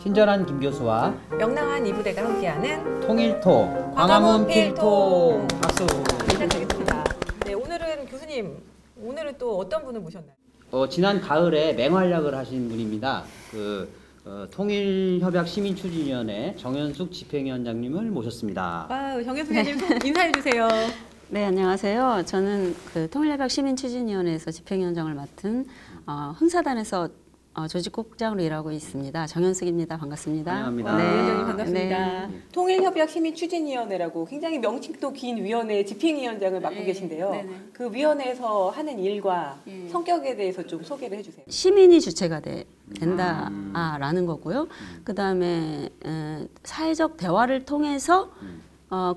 친절한 김 교수와 명랑한 이부대가 함께하는 통일토 광화문 필통 박수. 시작하겠습니다. 네, 오늘은 교수님, 오늘은 또 어떤 분을 모셨나요? 지난 가을에 맹활약을 하신 분입니다. 통일협약시민추진위원회 정현숙 집행위원장님을 모셨습니다. 정현숙 위원님 인사해 주세요. 네, 안녕하세요. 저는 통일협약시민추진위원회에서 집행위원장을 맡은 흥사단에서 조직국장으로 일하고 있습니다. 정현숙입니다. 반갑습니다. 환영합니다. 네, 위원장님 반갑습니다. 네. 통일협약시민추진위원회라고 굉장히 명칭도 긴 위원회 집행위원장을 맡고 네, 계신데요. 네네. 그 위원회에서 하는 일과 예. 성격에 대해서 좀 소개를 해주세요. 시민이 주체가 된다라는 거고요. 그다음에 사회적 대화를 통해서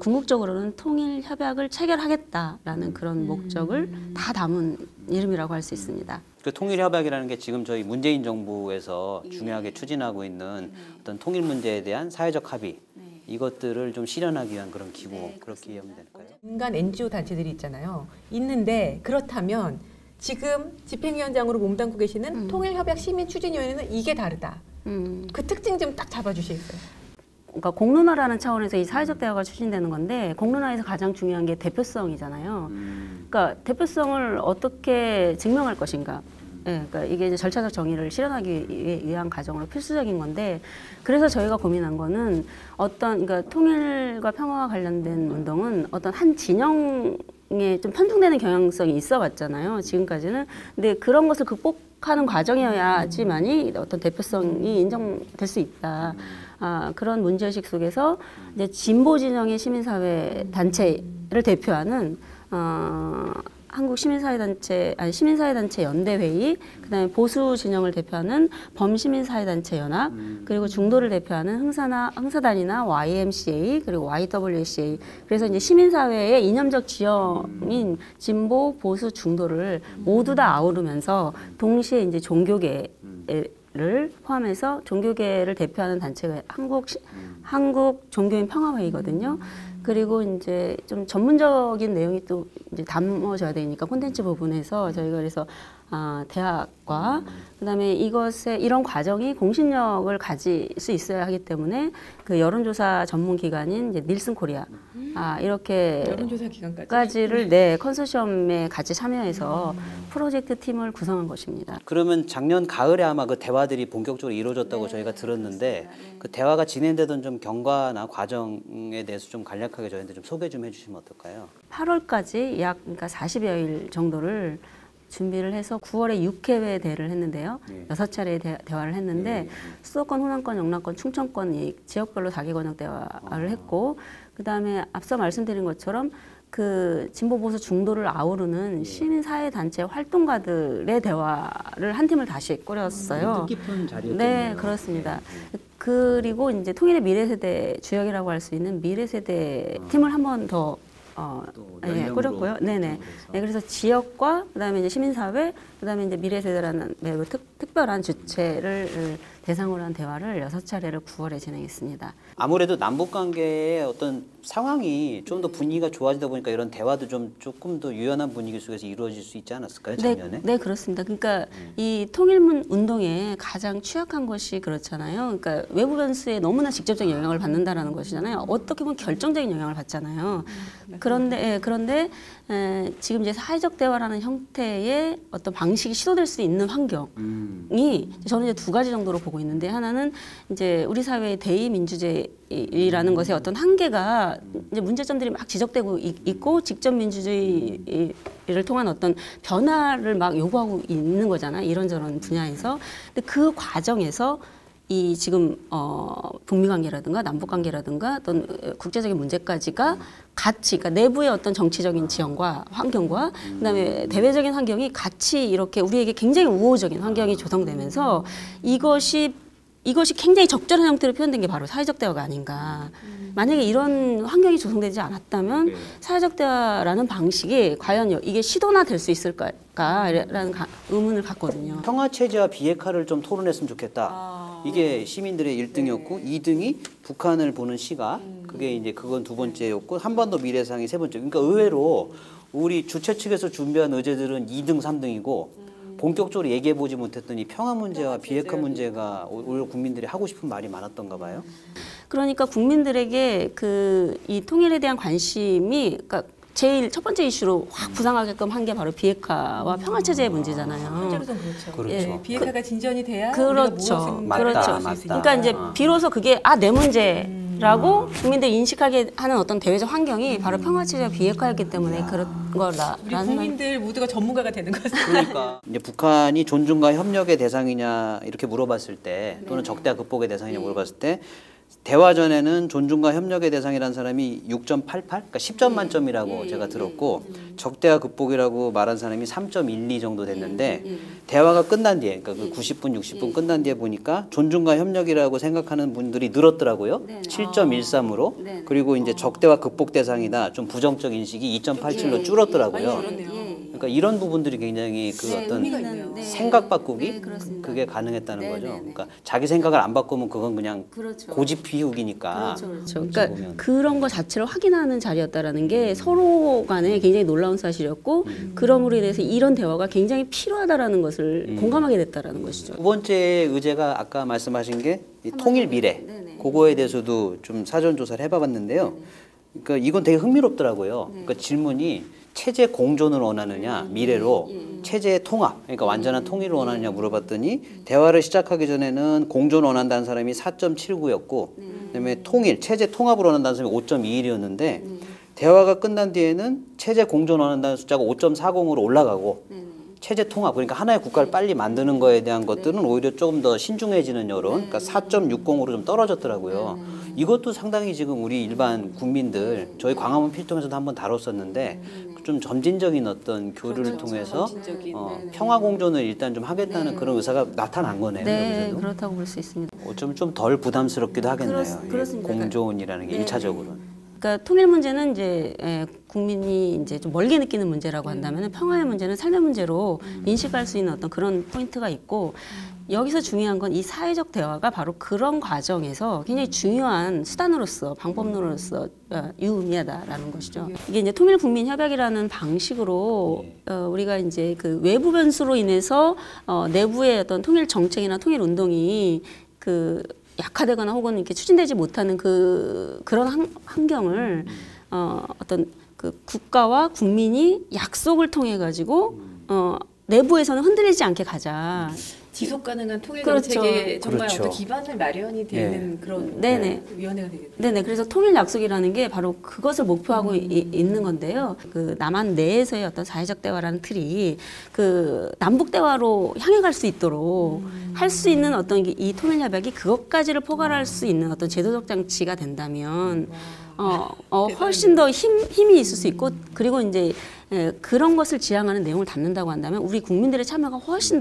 궁극적으로는 통일협약을 체결하겠다라는 그런 목적을 다 담은 이름이라고 할 수 있습니다. 그 통일협약이라는 게 지금 저희 문재인 정부에서 중요하게 추진하고 있는 어떤 통일 문제에 대한 사회적 합의 이것들을 좀 실현하기 위한 그런 기구 그렇게 이해하면 될까요? 민간 NGO 단체들이 있잖아요. 있는데 그렇다면 지금 집행위원장으로 몸담고 계시는 통일협약시민추진위원회는 이게 다르다. 그 특징 좀 딱 잡아주시겠어요? 그러니까 공론화라는 차원에서 이 사회적 대화가 추진되는 건데 공론화에서 가장 중요한 게 대표성이잖아요. 그러니까 대표성을 어떻게 증명할 것인가. 예, 그러니까 이게 이제 절차적 정의를 실현하기 위한 과정으로 필수적인 건데 그래서 저희가 고민한 거는 그러니까 통일과 평화와 관련된 운동은 어떤 한 진영에 좀 편중되는 경향성이 있어 왔잖아요. 지금까지는. 근데 그런 것을 극복하는 과정이어야지만이 어떤 대표성이 인정될 수 있다. 그런 문제의식 속에서 이제 진보 진영의 시민사회 단체를 대표하는 한국 시민사회단체 연대회의, 그다음에 보수 진영을 대표하는 범시민사회단체 연합, 그리고 중도를 대표하는 흥사단이나 YMCA 그리고 YWCA. 그래서 이제 시민사회의 이념적 지형인 진보, 보수, 중도를 모두 다 아우르면서 동시에 이제 종교계를 포함해서 종교계를 대표하는 단체가 한국 종교인 평화회의거든요. 그리고 이제 좀 전문적인 내용이 또 이제 담아져야 되니까 콘텐츠 부분에서 저희가 그래서 대학과 그다음에 이런 과정이 공신력을 가질 수 있어야 하기 때문에 그 여론조사 전문 기관인 이제 닐슨 코리아 이렇게 여론조사 기관까지를 컨소시엄에 같이 참여해서 프로젝트 팀을 구성한 것입니다. 그러면 작년 가을에 아마 그 대화들이 본격적으로 이루어졌다고 저희가 들었는데 그 대화가 진행되던 좀 경과나 과정에 대해서 좀 간략하게 저희한테 좀 소개 좀 해주시면 어떨까요? 8월까지 그러니까 40여일 정도를 준비를 해서 9월에 6회회 대를 했는데요. 6차례 대화를 했는데 수도권, 호남권, 영남권, 충청권 이 지역별로 다기권역 대화를 했고 그다음에 앞서 말씀드린 것처럼 그 진보 보수 중도를 아우르는 시민사회단체 활동가들의 대화를 한 팀을 다시 꾸렸어요. 뜻깊은 자리였군요. 네, 그렇습니다. 그리고 이제 통일의 미래세대 주역이라고 할 수 있는 미래세대 팀을 한 번 더 꾸렸고요. 네네. 네, 그래서 지역과 그다음에 이제 시민사회, 그다음에 이제 미래세대라는 매우 특별한 주체를 대상으로 한 대화를 6차례를 9월에 진행했습니다. 아무래도 남북 관계의 어떤 상황이 좀 더 분위기가 좋아지다 보니까 이런 대화도 조금 더 유연한 분위기 속에서 이루어질 수 있지 않았을까요, 작년에? 네, 그렇습니다. 그러니까 이 통일문 운동에 가장 취약한 것이 그렇잖아요. 그러니까 외부 변수에 너무나 직접적인 영향을 받는다라는 것이잖아요. 어떻게 보면 결정적인 영향을 받잖아요. 그런데 지금 이제 사회적 대화라는 형태의 어떤 방식이 시도될 수 있는 환경이 저는 이제 두 가지 정도로 보고 있는데 하나는 이제 우리 사회의 대의민주제라는 것의 어떤 한계가 이제 문제점들이 막 지적되고 있고 직접 민주주의를 통한 어떤 변화를 막 요구하고 있는 거잖아요. 이런저런 분야에서. 근데 그 과정에서 이 지금 북미 관계라든가 남북 관계라든가 어떤 국제적인 문제까지가 같이 그러니까 내부의 어떤 정치적인 지형과 환경과 그다음에 대외적인 환경이 같이 이렇게 우리에게 굉장히 우호적인 환경이 조성되면서 이것이 굉장히 적절한 형태로 표현된 게 바로 사회적 대화가 아닌가. 만약에 이런 환경이 조성되지 않았다면 사회적 대화라는 방식이 과연 이게 시도나 될 수 있을까라는 의문을 갖거든요. 평화체제와 비핵화를 좀 토론했으면 좋겠다. 이게 시민들의 1등이었고 2등이 북한을 보는 시각. 그게 이제 그건 두 번째였고 한반도 미래상이 세 번째. 그러니까 의외로 우리 주최 측에서 준비한 의제들은 2등, 3등이고 본격적으로 얘기해 보지 못했던 이 평화 문제와 비핵화 문제가 오히려 국민들이 하고 싶은 말이 많았던가 봐요. 그러니까 국민들에게 이 통일에 대한 관심이 그러니까 제일 첫 번째 이슈로 확 부상하게끔 한 게 바로 비핵화와 평화 체제의 문제잖아요. 실제로는 그렇죠. 그렇죠. 예, 비핵화가 진전이 돼야 그렇죠. 맞다, 그렇죠. 맞다. 그러니까 이제 비로소 그게 내 문제라고 국민들이 인식하게 하는 어떤 대외적 환경이 바로 평화 체제와 비핵화였기 때문에 그런 우리 거라는 국민들 모두가 전문가가 되는 거죠. 그러니까 이제 북한이 존중과 협력의 대상이냐 이렇게 물어봤을 때 또는 적대와 극복의 대상이냐 물어봤을 때 대화전에는 존중과 협력의 대상이라는 사람이 6.88, 그러니까 10점 만점이라고 제가 들었고 적대와 극복이라고 말한 사람이 3.12 정도 됐는데 대화가 끝난 뒤에, 그러니까 그 90분, 60분 끝난 뒤에 보니까 존중과 협력이라고 생각하는 분들이 늘었더라고요. 7.13으로. 그리고 이제 적대와 극복 대상이다, 좀 부정적 인식이 2.87로 줄었더라고요. 그러니까 이런 부분들이 굉장히 그 어떤 생각 바꾸기 그게 가능했다는 거죠. 그러니까 자기 생각을 안 바꾸면 그건 그냥 고집 피우기니까. 그렇죠. 그러니까 그런 거 자체를 확인하는 자리였다라는 게 서로 간에 굉장히 놀라운 사실이었고 그럼으로 인해서 이런 대화가 굉장히 필요하다라는 것을 공감하게 됐다라는 것이죠. 두 번째 의제가 아까 말씀하신 게 이 통일 미래. 그거에 대해서도 좀 사전 조사를 해봐봤는데요. 그러니까 이건 되게 흥미롭더라고요. 그러니까 질문이 체제 공존을 원하느냐, 미래로 체제 통합, 그러니까 완전한 통일을 원하느냐 물어봤더니 대화를 시작하기 전에는 공존을 원한다는 사람이 4.79였고 그다음에 통일, 체제 통합을 원한다는 사람이 5.21이었는데 대화가 끝난 뒤에는 체제 공존을 원한다는 숫자가 5.40으로 올라가고 체제 통합, 그러니까 하나의 국가를 빨리 만드는 거에 대한 것들은 오히려 조금 더 신중해지는 여론, 그러니까 4.60으로 좀 떨어졌더라고요. 이것도 상당히 지금 우리 일반 국민들, 저희 광화문 필통에서도 한번 다뤘었는데 좀 점진적인 어떤 교류를 통해서 평화 공존을 일단 좀 하겠다는 그런 의사가 나타난 거네요. 네, 여기서도. 그렇다고 볼 수 있습니다. 어쩌면 좀 덜 부담스럽기도 하겠네요. 그렇습니다. 공존이라는 게 일차적으로. 그러니까 통일 문제는 이제 국민이 이제 좀 멀게 느끼는 문제라고 한다면 평화의 문제는 삶의 문제로 인식할 수 있는 어떤 그런 포인트가 있고 여기서 중요한 건 이 사회적 대화가 바로 그런 과정에서 굉장히 중요한 수단으로서 방법론으로서 유의미하다라는 것이죠. 이게 이제 통일 국민 협약이라는 방식으로 우리가 이제 그 외부 변수로 인해서 내부의 어떤 통일 정책이나 통일 운동이 그 약화되거나 혹은 이렇게 추진되지 못하는 그런 환경을 어떤 그 국가와 국민이 약속을 통해 가지고 내부에서는 흔들리지 않게 가자. 지속 가능한 통일 그렇죠. 정책에 정말 그렇죠. 어떤 기반을 마련이 되는 그런 네네. 위원회가 되겠네요. 네네. 그래서 통일 약속이라는 게 바로 그것을 목표하고 있는 건데요. 그 남한 내에서의 어떤 사회적 대화라는 틀이 그 남북 대화로 향해 갈 수 있도록 할 수 있는 어떤 이 통일 협약이 그것까지를 포괄할 수 있는 어떤 제도적 장치가 된다면 훨씬 더 힘이 있을 수 있고 그리고 이제 그런 것을 지향하는 내용을 담는다고 한다면 우리 국민들의 참여가 훨씬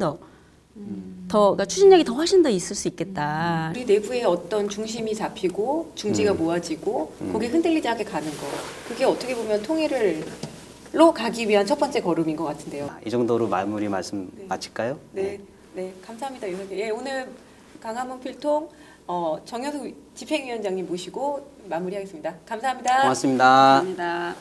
그러니까 추진력이 더 훨씬 더 있을 수 있겠다. 우리 내부에 어떤 중심이 잡히고 중지가 모아지고 거기에 흔들리지 않게 가는 거. 그게 어떻게 보면 통일로 가기 위한 첫 번째 걸음인 것 같은데요. 이 정도로 마무리 말씀 마칠까요? 네, 감사합니다, 유선생. 예, 오늘 광화문 필통 정현석 집행위원장님 모시고 마무리하겠습니다. 감사합니다. 고맙습니다. 감사합니다.